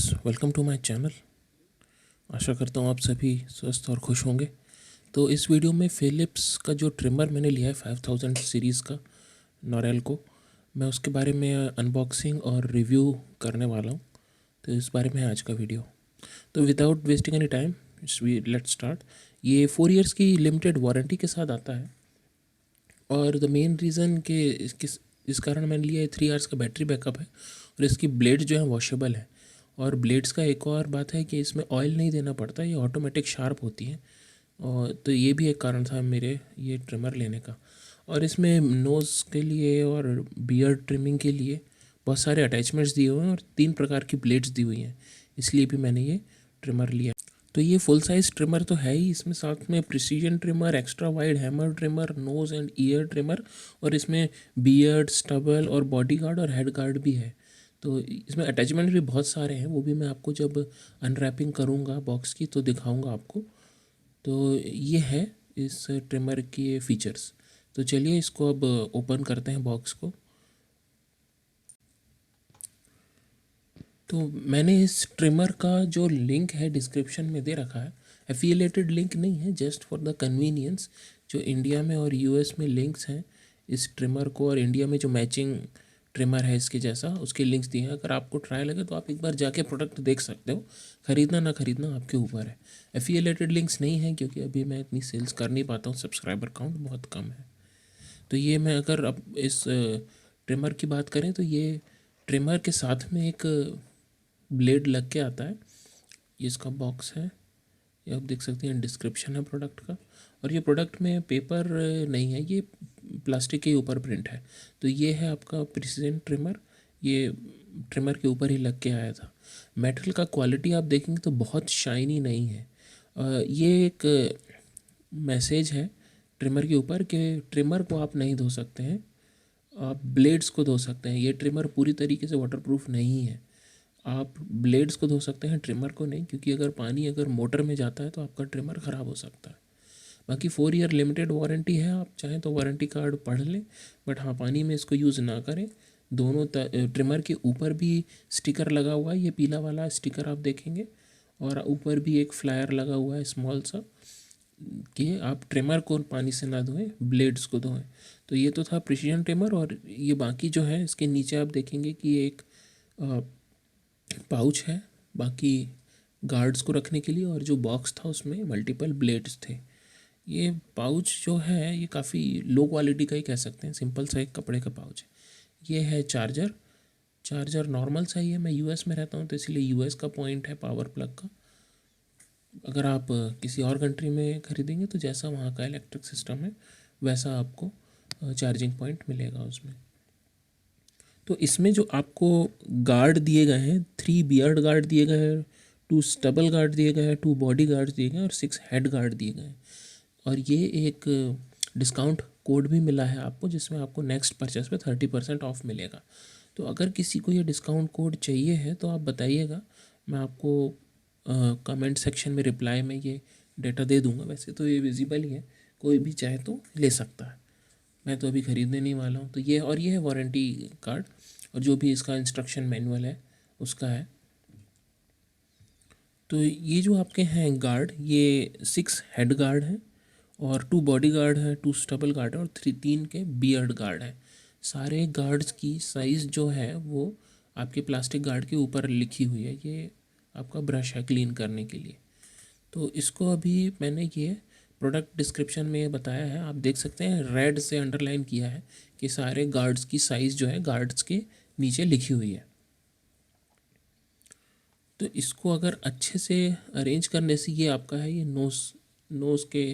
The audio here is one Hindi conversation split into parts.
Friends, welcome to my channel. आशा करता हूँ आप सभी स्वस्थ और खुश होंगे। तो इस वीडियो में फ़िलिप्स का जो ट्रिमर मैंने लिया है 5000 सीरीज़ का नॉरेल को, मैं उसके बारे में अनबॉक्सिंग और रिव्यू करने वाला हूँ। तो इस बारे में है आज का वीडियो। तो without wasting any time let's start. ये 4 इयर्स की लिमिटेड वारंटी के साथ आता है और द मेन रीज़न कि इस कारण मैंने लिया है 3 आवर्स का बैटरी बैकअप है और इसकी ब्लेड जो है वॉशेबल है। और ब्लेड्स का एक और बात है कि इसमें ऑयल नहीं देना पड़ता, ये ऑटोमेटिक शार्प होती हैं। और तो ये भी एक कारण था मेरे ये ट्रिमर लेने का। और इसमें नोज़ के लिए और बियर्ड ट्रिमिंग के लिए बहुत सारे अटैचमेंट्स दिए हुए हैं और 3 प्रकार की ब्लेड्स दी हुई हैं, इसलिए भी मैंने ये ट्रिमर लिया। तो ये फुल साइज़ ट्रिमर तो है ही, इसमें साथ में precision trimmer, extra wide hammer trimmer, nose and ear trimmer और इसमें बियर्ड, स्टबल और बॉडी गार्ड और हेड गार्ड भी है। तो इसमें अटैचमेंट भी बहुत सारे हैं, वो भी मैं आपको जब अनरैपिंग करूँगा बॉक्स की तो दिखाऊँगा आपको। तो ये है इस ट्रिमर के फीचर्स। तो चलिए इसको अब ओपन करते हैं बॉक्स को। तो मैंने इस ट्रिमर का जो लिंक है डिस्क्रिप्शन में दे रखा है। एफिलिएटेड लिंक नहीं है, जस्ट फॉर द कन्वीनियंस। जो इंडिया में और यूएस में लिंक्स हैं इस ट्रिमर को, और इंडिया में जो मैचिंग ट्रिमर है इसके जैसा, उसके लिंक्स दिए हैं। अगर आपको ट्राई लगे तो आप एक बार जाके प्रोडक्ट देख सकते हो। ख़रीदना ना ख़रीदना आपके ऊपर है। एफिलिएटेड लिंक्स नहीं है क्योंकि अभी मैं इतनी सेल्स कर नहीं पाता हूँ, सब्सक्राइबर काउंट बहुत कम है। तो ये मैं अगर अब इस ट्रिमर की बात करें तो ये ट्रिमर के साथ में एक ब्लेड लग के आता है। ये इसका बॉक्स है, ये आप देख सकते हैं, डिस्क्रिप्शन है प्रोडक्ट का। और ये प्रोडक्ट में पेपर नहीं है, ये प्लास्टिक के ऊपर प्रिंट है। तो ये है आपका प्रिसीजन ट्रिमर, ये ट्रिमर के ऊपर ही लग के आया था। मेटल का क्वालिटी आप देखेंगे तो बहुत शाइनी नहीं है। ये एक मैसेज है ट्रिमर के ऊपर कि ट्रिमर को आप नहीं धो सकते हैं, आप ब्लेड्स को धो सकते हैं। ये ट्रिमर पूरी तरीके से वाटरप्रूफ नहीं है। आप ब्लेड्स को धो सकते हैं, ट्रिमर को नहीं, क्योंकि अगर पानी अगर मोटर में जाता है तो आपका ट्रिमर ख़राब हो सकता है। बाकी 4 ईयर लिमिटेड वारंटी है, आप चाहें तो वारंटी कार्ड पढ़ लें, बट हाँ, पानी में इसको यूज़ ना करें। दोनों ट्रिमर के ऊपर भी स्टिकर लगा हुआ है, ये पीला वाला स्टिकर आप देखेंगे, और ऊपर भी एक फ्लायर लगा हुआ है स्मॉल सा, कि आप ट्रिमर को पानी से ना धोएं, ब्लेड्स को धोएं। तो ये तो था प्रिसीजन ट्रिमर। और ये बाकी जो है इसके नीचे आप देखेंगे कि ये एक पाउच है बाकी गार्ड्स को रखने के लिए, और जो बॉक्स था उसमें मल्टीपल ब्लेड्स थे। ये पाउच जो है ये काफ़ी लो क्वालिटी का ही कह सकते हैं, सिंपल सा एक कपड़े का पाउच है। ये है चार्जर। चार्जर नॉर्मल सा ही है, मैं यूएस में रहता हूँ तो इसलिए यूएस का पॉइंट है पावर प्लग का। अगर आप किसी और कंट्री में ख़रीदेंगे तो जैसा वहाँ का इलेक्ट्रिक सिस्टम है वैसा आपको चार्जिंग पॉइंट मिलेगा उसमें। तो इसमें जो आपको गार्ड दिए गए हैं, 3 बियर्ड गार्ड दिए गए हैं, 2 स्टबल गार्ड दिए गए हैं, 2 बॉडी गार्ड दिए गए हैं और 6 हेड गार्ड दिए गए हैं। और ये एक डिस्काउंट कोड भी मिला है आपको, जिसमें आपको नेक्स्ट परचेस पे 30% ऑफ मिलेगा। तो अगर किसी को ये डिस्काउंट कोड चाहिए है तो आप बताइएगा, मैं आपको कमेंट सेक्शन में रिप्लाई में ये डेटा दे दूंगा। वैसे तो ये विजिबल ही है, कोई भी चाहे तो ले सकता है। मैं तो अभी ख़रीदने नहीं वाला हूँ। तो ये, और ये है वारंटी कार्ड, और जो भी इसका इंस्ट्रक्शन मैनुअल है उसका है। तो ये जो आपके हैं गार्ड, ये 6 हेड गार्ड हैं और 2 बॉडी गार्ड है, 2 स्टबल गार्ड है और 3 के बियर्ड गार्ड है। सारे गार्ड्स की साइज़ जो है वो आपके प्लास्टिक गार्ड के ऊपर लिखी हुई है। ये आपका ब्रश है क्लीन करने के लिए। तो इसको अभी मैंने ये प्रोडक्ट डिस्क्रिप्शन में बताया है, आप देख सकते हैं, रेड से अंडरलाइन किया है कि सारे गार्ड्स की साइज़ जो है गार्ड्स के नीचे लिखी हुई है। तो इसको अगर अच्छे से अरेंज करने से, ये आपका है, ये नोज़ के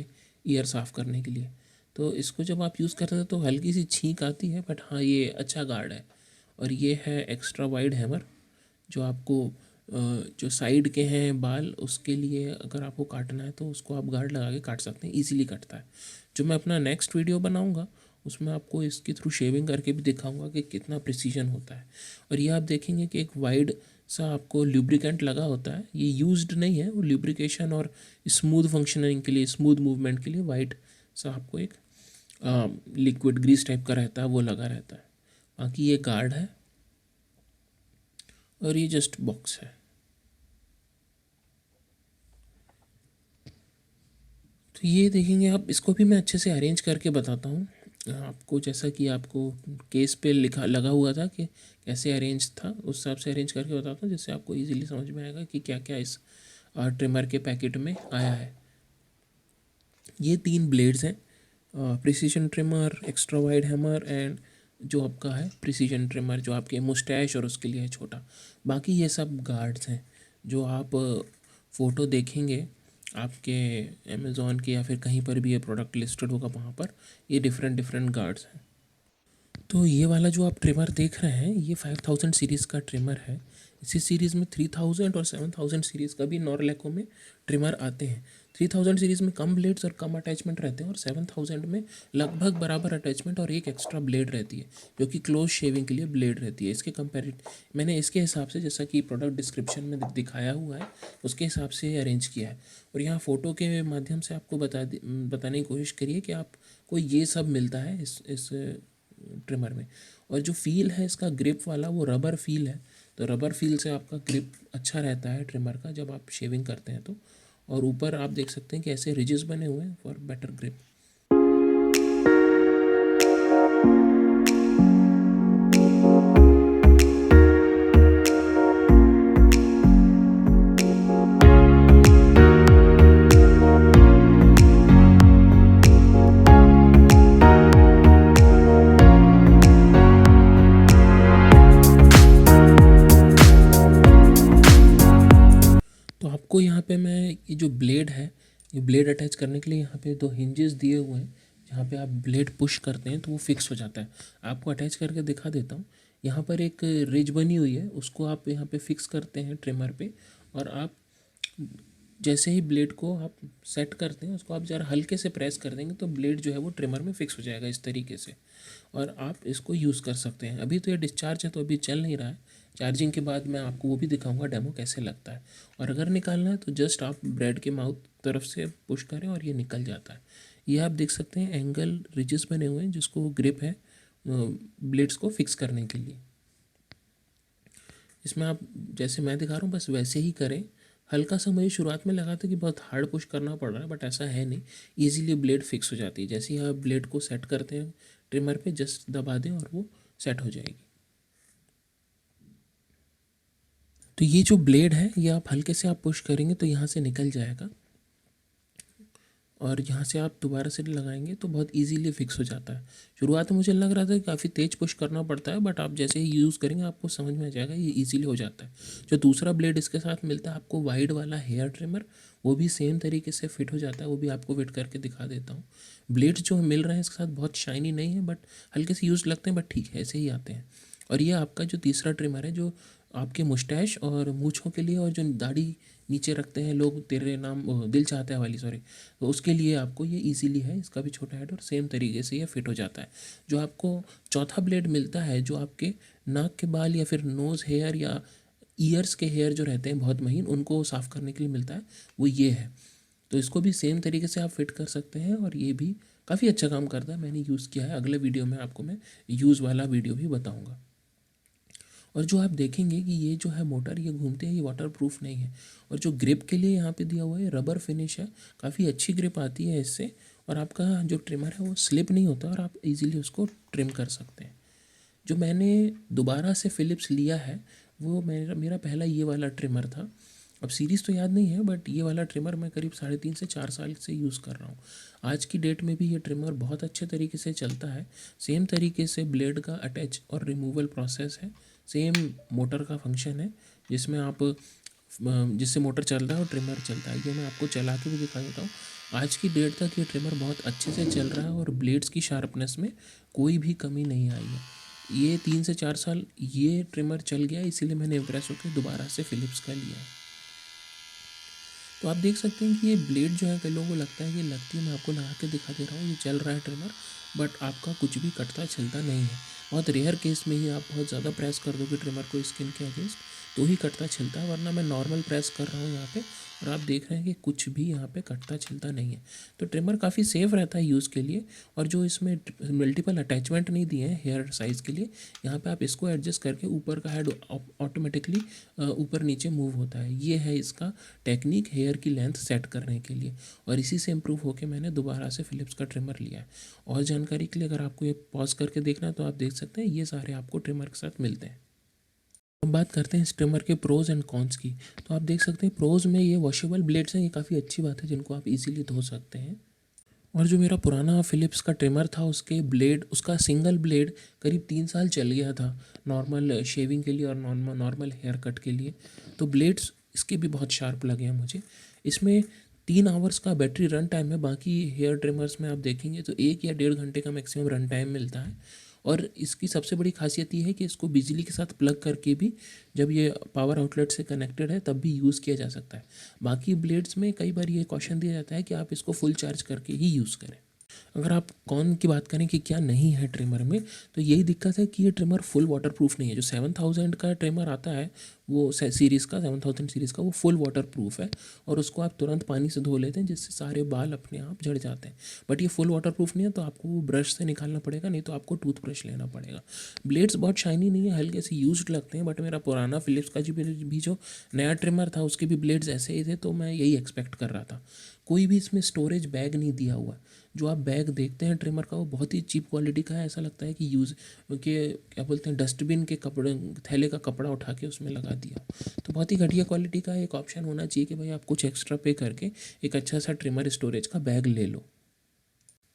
ईयर साफ़ करने के लिए। तो इसको जब आप यूज़ करते हैं तो हल्की सी छींक आती है, बट हाँ ये अच्छा गार्ड है। और ये है एक्स्ट्रा वाइड हैमर, जो आपको जो साइड के हैं बाल, उसके लिए अगर आपको काटना है तो उसको आप गार्ड लगा के काट सकते हैं, इजीली कटता है। जो मैं अपना नेक्स्ट वीडियो बनाऊंगा उसमें आपको इसके थ्रू शेविंग करके भी दिखाऊंगा कि कितना प्रिसीजन होता है। और ये आप देखेंगे कि एक वाइड सा आपको लुब्रिकेंट लगा होता है, ये यूज्ड नहीं है, वो लुब्रिकेशन और स्मूथ फंक्शनिंग के लिए, स्मूथ मूवमेंट के लिए वाइट सा आपको एक लिक्विड ग्रीस टाइप का रहता है, वो लगा रहता है। बाकी ये गार्ड है और ये जस्ट बॉक्स है। तो ये देखेंगे आप, इसको भी मैं अच्छे से अरेंज करके बताता हूँ आपको, जैसा कि आपको केस पे लिखा लगा हुआ था कि कैसे अरेंज था, उस हिसाब से अरेंज करके बताता हूँ, जिससे आपको इजीली समझ में आएगा कि क्या क्या इस ट्रिमर के पैकेट में आया है। ये 3 ब्लेड्स हैं, precision trimmer, extra wide hammer and जो आपका है प्रिसीजन ट्रिमर, जो आपके मुस्टैश और उसके लिए है छोटा। बाकी ये सब गार्ड्स हैं जो आप फ़ोटो देखेंगे आपके अमेज़ॉन के या फिर कहीं पर भी ये प्रोडक्ट लिस्टेड होगा वहाँ पर, ये डिफरेंट डिफरेंट गार्ड्स हैं। तो ये वाला जो आप ट्रिमर देख रहे हैं ये 5000 सीरीज़ का ट्रिमर है। इसी सीरीज़ में 3000 और 7000 सीरीज़ का भी नॉरलैको में ट्रिमर आते हैं। 3000 सीरीज़ में कम ब्लेड्स और कम अटैचमेंट रहते हैं और 7000 में लगभग बराबर अटैचमेंट और एक एक्स्ट्रा ब्लेड रहती है, जो कि क्लोज शेविंग के लिए ब्लेड रहती है। इसके कंपेरिट मैंने इसके हिसाब से, जैसा कि प्रोडक्ट डिस्क्रिप्शन में दिखाया हुआ है उसके हिसाब से अरेंज किया है। और यहाँ फ़ोटो के माध्यम से आपको बताने की कोशिश करिए कि आपको ये सब मिलता है इस ट्रिमर में। और जो फील है इसका ग्रिप वाला, वो रबर फील है, तो रबर फील से आपका ग्रिप अच्छा रहता है ट्रिमर का जब आप शेविंग करते हैं तो। और ऊपर आप देख सकते हैं कि ऐसे रिजेस बने हुए हैं फॉर बेटर ग्रिप। तो आपको यहाँ पे मैं ये जो ब्लेड है, ये ब्लेड अटैच करने के लिए यहाँ पे 2 हिंजेस दिए हुए हैं, जहाँ पे आप ब्लेड पुश करते हैं तो वो फिक्स हो जाता है। आपको अटैच करके दिखा देता हूँ। यहाँ पर एक रिज बनी हुई है, उसको आप यहाँ पे फिक्स करते हैं ट्रिमर पे, और आप जैसे ही ब्लेड को आप सेट करते हैं उसको आप ज़रा हल्के से प्रेस कर देंगे तो ब्लेड जो है वो ट्रिमर में फिक्स हो जाएगा इस तरीके से, और आप इसको यूज़ कर सकते हैं। अभी तो ये डिस्चार्ज है तो अभी चल नहीं रहा है, चार्जिंग के बाद मैं आपको वो भी दिखाऊंगा डेमो कैसे लगता है। और अगर निकालना है तो जस्ट आप ब्रेड के माउथ तरफ से पुश करें और ये निकल जाता है। ये आप देख सकते हैं एंगल रिजेस बने हुए हैं जिसको ग्रिप है ब्लेड्स को फिक्स करने के लिए। इसमें आप जैसे मैं दिखा रहा हूँ बस वैसे ही करें। हल्का सा मुझे शुरुआत में लगा था कि बहुत हार्ड पुश करना पड़ रहा है, बट ऐसा है नहीं, ईजीली ब्लेड फिक्स हो जाती है। जैसे ही आप ब्लेड को सेट करते हैं ट्रिमर पे जस्ट दबा दें और वो सेट हो जाएगी। तो ये जो ब्लेड है ये आप हल्के से आप पुश करेंगे तो यहाँ से निकल जाएगा, और यहाँ से आप दोबारा से लगाएंगे तो बहुत इजीली फिक्स हो जाता है। शुरुआत में मुझे लग रहा था कि काफ़ी तेज़ पुश करना पड़ता है, बट आप जैसे ही यूज़ करेंगे आपको समझ में आ जाएगा ये इजीली हो जाता है। जो दूसरा ब्लेड इसके साथ मिलता है आपको वाइड वाला हेयर ट्रिमर, वो भी सेम तरीके से फिट हो जाता है, वो भी आपको फिट करके दिखा देता हूँ। ब्लेड्स जो मिल रहे हैं इसके साथ बहुत शाइनी नहीं है, बट हल्के से यूज़ लगते हैं, बट ठीक है ऐसे ही आते हैं। और ये आपका जो तीसरा ट्रिमर है जो आपके मुस्टैश और मूँछों के लिए, और जो दाढ़ी नीचे रखते हैं लोग, तेरे नाम दिल चाहता है वाली, सॉरी, तो उसके लिए आपको ये इजीली है। इसका भी छोटा हेड और सेम तरीके से ये फिट हो जाता है। जो आपको चौथा ब्लेड मिलता है जो आपके नाक के बाल या फिर नोज़ हेयर या ईयर्स के हेयर जो रहते हैं बहुत महीन, उनको साफ़ करने के लिए मिलता है, वो ये है। तो इसको भी सेम तरीके से आप फिट कर सकते हैं और ये भी काफ़ी अच्छा काम करता है, मैंने यूज़ किया है। अगले वीडियो में आपको मैं यूज़ वाला वीडियो भी बताऊँगा। और जो आप देखेंगे कि ये जो है मोटर ये घूमते हैं, ये वाटर प्रूफ नहीं है। और जो ग्रिप के लिए यहाँ पे दिया हुआ है रबर फिनिश है, काफ़ी अच्छी ग्रिप आती है इससे, और आपका जो ट्रिमर है वो स्लिप नहीं होता और आप इजीली उसको ट्रिम कर सकते हैं। जो मैंने दोबारा से फ़िलिप्स लिया है वो मेरा मेरा पहला ये वाला ट्रिमर था। अब सीरीज़ तो याद नहीं है, बट ये वाला ट्रिमर मैं करीब 3.5 से 4 साल से यूज़ कर रहा हूँ। आज की डेट में भी ये ट्रिमर बहुत अच्छे तरीके से चलता है। सेम तरीके से ब्लेड का अटैच और रिमूवल प्रोसेस है, सेम मोटर का फंक्शन है जिसमें आप जिससे मोटर चल रहा है और ट्रिमर चलता है। ये मैं आपको चला के भी दिखा देता हूँ। आज की डेट तक ये ट्रिमर बहुत अच्छे से चल रहा है और ब्लेड्स की शार्पनेस में कोई भी कमी नहीं आई है। ये 3 से 4 साल ये ट्रिमर चल गया, इसीलिए मैंने इम्प्रेस होकर दोबारा से फ़िलिप्स का लिया। तो आप देख सकते हैं कि ये ब्लेड जो है कई लोगों को लगता है कि लगती है, मैं आपको लगा के दिखा दे रहा हूँ, ये चल रहा है ट्रिमर, बट आपका कुछ भी कटता चलता नहीं है। बहुत रेयर केस में ही आप बहुत ज़्यादा प्रेस कर दोगे ट्रिमर को स्किन के अगेंस्ट तो ही कटता छिलता है, वरना मैं नॉर्मल प्रेस कर रहा हूँ यहाँ पे और आप देख रहे हैं कि कुछ भी यहाँ पे कटता छिलता नहीं है। तो ट्रिमर काफ़ी सेफ़ रहता है यूज़ के लिए। और जो इसमें मल्टीपल अटैचमेंट नहीं दिए हैं हेयर साइज़ के लिए, यहाँ पे आप इसको एडजस्ट करके ऊपर का हेड ऑटोमेटिकली ऊपर नीचे मूव होता है। ये है इसका टेक्निक हेयर की लेंथ सेट करने के लिए, और इसी से इम्प्रूव होकर मैंने दोबारा से फ़िलिप्स का ट्रिमर लिया है। और जानकारी के लिए अगर आपको ये पॉज करके देखना है तो आप देख सकते हैं, ये सारे आपको ट्रिमर के साथ मिलते हैं। अब बात करते हैं इस ट्रिमर के प्रोज़ एंड कॉन्स की। तो आप देख सकते हैं प्रोज़ में ये वॉशेबल ब्लेड्स हैं, ये काफ़ी अच्छी बात है, जिनको आप इजीली धो सकते हैं। और जो मेरा पुराना फ़िलिप्स का ट्रिमर था, उसके ब्लेड, उसका सिंगल ब्लेड करीब 3 साल चल गया था नॉर्मल शेविंग के लिए और नॉर्मल हेयर कट के लिए। तो ब्लेड्स इसके भी बहुत शार्प लगे हैं मुझे। इसमें 3 आवर्स का बैटरी रन टाइम है। बाकी हेयर ट्रिमर्स में आप देखेंगे तो 1 या 1.5 घंटे का मैक्सिमम रन टाइम मिलता है। और इसकी सबसे बड़ी खासियत ये है कि इसको बिजली के साथ प्लग करके भी, जब ये पावर आउटलेट से कनेक्टेड है तब भी यूज़ किया जा सकता है। बाकी ब्लेड्स में कई बार ये क्वेश्चन दिया जाता है कि आप इसको फुल चार्ज करके ही यूज़ करें। अगर आप कॉन की बात करें कि क्या नहीं है ट्रिमर में, तो यही दिक्कत है कि ये ट्रिमर फुल वाटरप्रूफ नहीं है। जो 7000 का ट्रिमर आता है, वो सीरीज़ का 7000 सीरीज़ का, वो फुल वाटरप्रूफ है और उसको आप तुरंत पानी से धो लेते हैं, जिससे सारे बाल अपने आप झड़ जाते हैं। बट ये फुल वाटरप्रूफ नहीं है, तो आपको वो ब्रश से निकालना पड़ेगा, नहीं तो आपको टूथब्रश लेना पड़ेगा। ब्लेड्स बहुत शाइनी नहीं है, हल्के से यूज्ड लगते हैं। बट मेरा पुराना फिलिप्स का भी जो नया ट्रिमर था, उसके भी ब्लेड्स ऐसे ही थे, तो मैं यही एक्सपेक्ट कर रहा था। कोई भी इसमें स्टोरेज बैग नहीं दिया हुआ है। जो आप बैग देखते हैं ट्रिमर का, वो बहुत ही चीप क्वालिटी का है। ऐसा लगता है कि यूज़ के क्या बोलते हैं, डस्टबिन के कपड़े, थैले का कपड़ा उठा के उसमें लगा दिया। तो बहुत ही घटिया क्वालिटी का एक ऑप्शन होना चाहिए कि भाई आप कुछ एक्स्ट्रा पे करके एक अच्छा सा ट्रिमर स्टोरेज का बैग ले लो।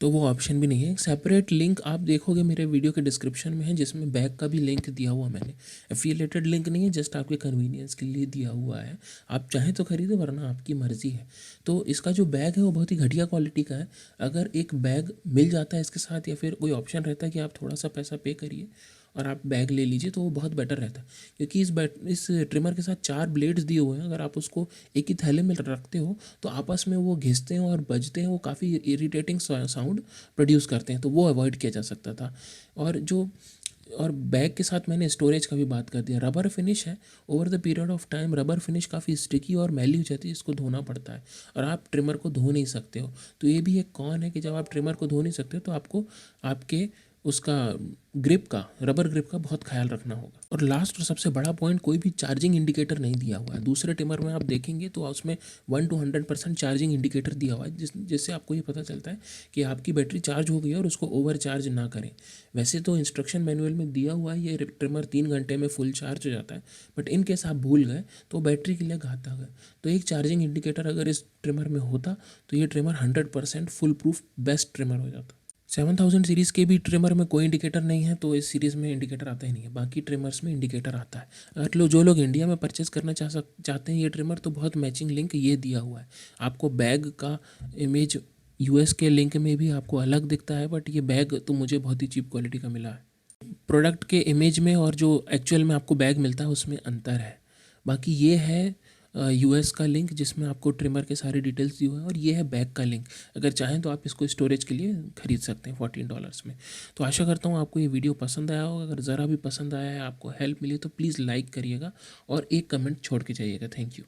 तो वो ऑप्शन भी नहीं है। एक सेपरेट लिंक आप देखोगे मेरे वीडियो के डिस्क्रिप्शन में है, जिसमें बैग का भी लिंक दिया हुआ मैंने। एफिलिएटेड लिंक नहीं है, जस्ट आपके कन्वीनियंस के लिए दिया हुआ है। आप चाहें तो खरीदें, वरना आपकी मर्ज़ी है। तो इसका जो बैग है वो बहुत ही घटिया क्वालिटी का है। अगर एक बैग मिल जाता है इसके साथ, या फिर कोई ऑप्शन रहता है कि आप थोड़ा सा पैसा पे करिए और आप बैग ले लीजिए, तो वो बहुत बेटर रहता है। क्योंकि इस ट्रिमर के साथ 4 ब्लेड्स दिए हुए हैं। अगर आप उसको एक ही थैले में रखते हो तो आपस में वो घिसते हैं और बजते हैं, वो काफ़ी इरिटेटिंग साउंड प्रोड्यूस करते हैं, तो वो अवॉइड किया जा सकता था। और बैग के साथ मैंने स्टोरेज का भी बात कर दिया। रबर फिनिश है, over the period of time rubber finish काफ़ी स्टिकी और मैली हो जाती है, इसको धोना पड़ता है और आप ट्रिमर को धो नहीं सकते हो। तो ये भी एक कॉन है कि जब आप ट्रिमर को धो नहीं सकते तो आपको आपके उसका ग्रिप का, रबर ग्रिप का बहुत ख्याल रखना होगा। और लास्ट और सबसे बड़ा पॉइंट, कोई भी चार्जिंग इंडिकेटर नहीं दिया हुआ है। दूसरे ट्रिमर में आप देखेंगे तो उसमें 1 to 100% चार्जिंग इंडिकेटर दिया हुआ है, जिससे आपको ये पता चलता है कि आपकी बैटरी चार्ज हो गई है और उसको ओवर चार्ज ना करें। वैसे तो इंस्ट्रक्शन मैनुअल में दिया हुआ है ये ट्रिमर 3 घंटे में फुल चार्ज हो जाता है, बट इन केस आप भूल गए तो बैटरी के लिए घातक है। तो एक चार्जिंग इंडिकेटर अगर इस ट्रिमर में होता तो ये trimmer 100% full proof best trimmer हो जाता। 7000 सीरीज़ के भी ट्रिमर में कोई इंडिकेटर नहीं है, तो इस सीरीज़ में इंडिकेटर आता ही नहीं है। बाकी ट्रिमर्स में इंडिकेटर आता है। अगर जो लोग इंडिया में परचेस करना चाहते हैं ये ट्रिमर, तो बहुत मैचिंग लिंक ये दिया हुआ है। आपको बैग का इमेज यूएस के लिंक में भी आपको अलग दिखता है, बट ये बैग तो मुझे बहुत ही चीप क्वालिटी का मिला है। प्रोडक्ट के इमेज में और जो एक्चुअल में आपको बैग मिलता है उसमें अंतर है। बाकी ये है यूएस का लिंक, जिसमें आपको ट्रिमर के सारे डिटेल्स दिए हुए हैं, और ये है बैग का लिंक। अगर चाहें तो आप इसको स्टोरेज के लिए ख़रीद सकते हैं $14 में। तो आशा करता हूँ आपको ये वीडियो पसंद आया होगा। अगर ज़रा भी पसंद आया है, आपको हेल्प मिली, तो प्लीज़ लाइक करिएगा और एक कमेंट छोड़ के जाइएगा। Thank you.